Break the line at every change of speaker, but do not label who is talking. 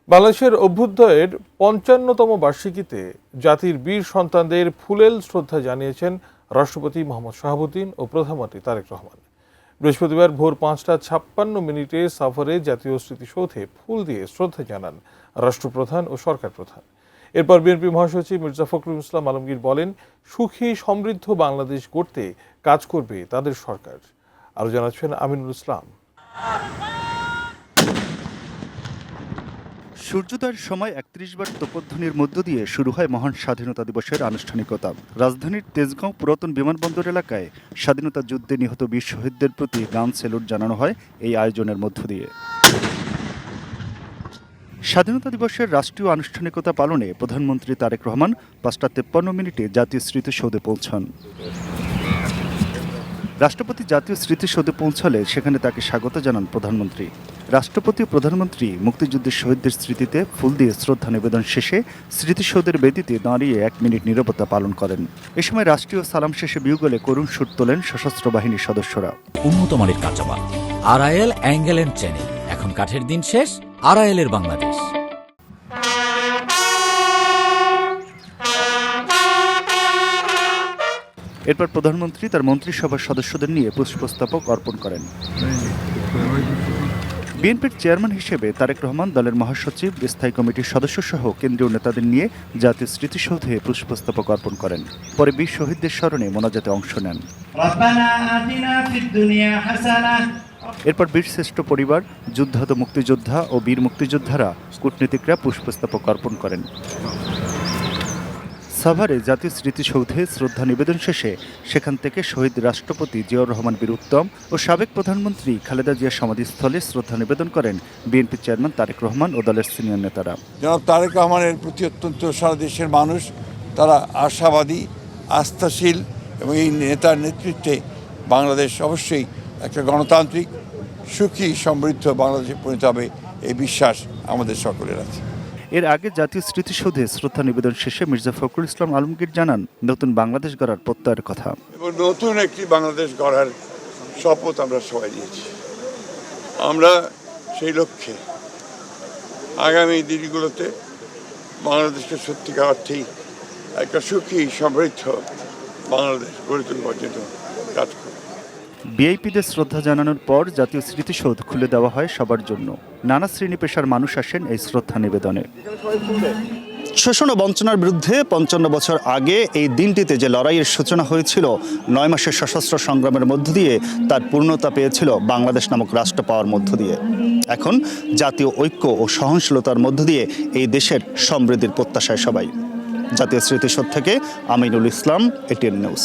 বাংলাদেশের অভ্যুদয়ের ৫৫তম বার্ষিকীতে জাতির বীর সন্তানদের ফুলেল শ্রদ্ধা জানিয়েছেন রাষ্ট্রপতি মোহাম্মদ শাহাবুদ্দিন ও প্রধানমন্ত্রী তারেক রহমান। বৃহস্পতিবার ভোর ৫টা ৫৬ সফরে জাতীয় স্মৃতিসৌধে ফুল দিয়ে শ্রদ্ধা জানান রাষ্ট্রপ্রধান ও সরকার প্রধান। এরপর বিএনপি মহাসচিব মির্জা ফখরুল ইসলাম আলমগীর বলেন, সুখী সমৃদ্ধ বাংলাদেশ গড়তে কাজ করবে তাদের সরকার। আরও জানাচ্ছেন আমিনুল ইসলাম।
সূর্যোদয়ের সময় ৩১ বার তোপধ্বনির মধ্য দিয়ে শুরু হয় মহান স্বাধীনতা দিবসের আনুষ্ঠানিকতা। রাজধানীর তেজগাঁও পুরাতন বিমানবন্দর এলাকায় স্বাধীনতা যুদ্ধে নিহত বীর শহীদদের প্রতি গান স্যালুট জানানো হয় এই আয়োজনের মধ্য দিয়ে। স্বাধীনতা দিবসের রাষ্ট্রীয় আনুষ্ঠানিকতা পালনে প্রধানমন্ত্রী তারেক রহমান ৫টা ৫৩ জাতীয় স্মৃতিসৌধে পৌঁছান। রাষ্ট্রপতি জাতীয় স্মৃতিসৌধে পৌঁছালে সেখানে তাকে স্বাগত জানান প্রধানমন্ত্রী। রাষ্ট্রপতি ও প্রধানমন্ত্রী মুক্তিযুদ্ধের শহীদদের স্মৃতিতে ফুল দিয়ে শ্রদ্ধা নিবেদন শেষে স্মৃতিসৌধের বেদিতে দাঁড়িয়ে ১ মিনিট নীরবতা পালন করেন। এ সময় রাষ্ট্রীয় সালাম শেষে বিউগলে করুণ সুর তোলেন সশস্ত্র বাহিনীর সদস্যরা।
উন্নত মানের কাঁচামাল আরআইএল অ্যাঙ্গেল এন্ড চ্যানেল। এখন কাঠের দিন শেষ, আরআইএল এর বাংলাদেশ।
এরপর প্রধানমন্ত্রী তার মন্ত্রিসভার সদস্যদের নিয়ে পুষ্পস্তবক অর্পণ করেন। বিএনপির চেয়ারম্যান হিসেবে তারেক রহমান দলের মহাসচিব, স্থায়ী কমিটির সদস্যসহ কেন্দ্রীয় নেতাদের নিয়ে জাতীয় স্মৃতিসৌধে পুষ্পস্তবক অর্পণ করেন। পরে বীর শহীদদের স্মরণে মোনাজাতে অংশ নেন। এরপর বীরশ্রেষ্ঠ পরিবার, যুদ্ধাহত মুক্তিযোদ্ধা ও বীর মুক্তিযোদ্ধারা, কূটনীতিকরা পুষ্পস্তবক অর্পণ করেন। সাভারে জাতীয় স্মৃতিসৌধে শ্রদ্ধা নিবেদন শেষে সেখান থেকে শহীদ রাষ্ট্রপতি জিয়াউর রহমান বীর উত্তম ও সাবেক প্রধানমন্ত্রী খালেদা জিয়ার সমাধিস্থলে শ্রদ্ধা নিবেদন করেন বিএনপি চেয়ারম্যান তারেক রহমান ও দলের সিনিয়র নেতারা।
জনাব তারেক রহমানের প্রতি অত্যন্ত সারা দেশের মানুষ তারা আশাবাদী, আস্থাশীল এবং এই নেতার নেতৃত্বে বাংলাদেশ অবশ্যই একটা গণতান্ত্রিক, সুখী, সমৃদ্ধ বাংলাদেশে পরিণত হবে, এই বিশ্বাস আমাদের সকলের আছে।
এর আগে জাতীয় স্মৃতিসৌধে শ্রদ্ধা নিবেদন শেষে মির্জা ফখরুল ইসলাম আলমগীর জানান, নতুন বাংলাদেশ গড়ার প্রত্যয়ের কথা
এবং নতুন একটি বাংলাদেশ গড়ার শপথ আমরা সবাই নিয়েছি। আমরা সেই লক্ষ্যে আগামী দিনগুলোতে বাংলাদেশকে সত্যিকার অর্থেই একটা সুখী, সমৃদ্ধ বাংলাদেশ গড়ে তুলবার জন্য কাজ করব।
ভিআইপিদের শ্রদ্ধা জানানোর পর জাতীয় স্মৃতিসৌধ খুলে দেওয়া হয় সবার জন্য। নানা শ্রেণী পেশার মানুষ আসেন এই শ্রদ্ধা নিবেদনে।
শোষণ ও বঞ্চনার বিরুদ্ধে ৫৫ বছর আগে এই দিনটিতে যে লড়াইয়ের সূচনা হয়েছিল, ৯ মাসের সশস্ত্র সংগ্রামের মধ্য দিয়ে তার পূর্ণতা পেয়েছিল বাংলাদেশ নামক রাষ্ট্র পাওয়ার মধ্য দিয়ে। এখন জাতীয় ঐক্য ও সহনশীলতার মধ্য দিয়ে এই দেশের সমৃদ্ধির প্রত্যাশায় সবাই। জাতীয় স্মৃতিসৌধ থেকে আমিনুল ইসলাম, এটিএন নিউজ।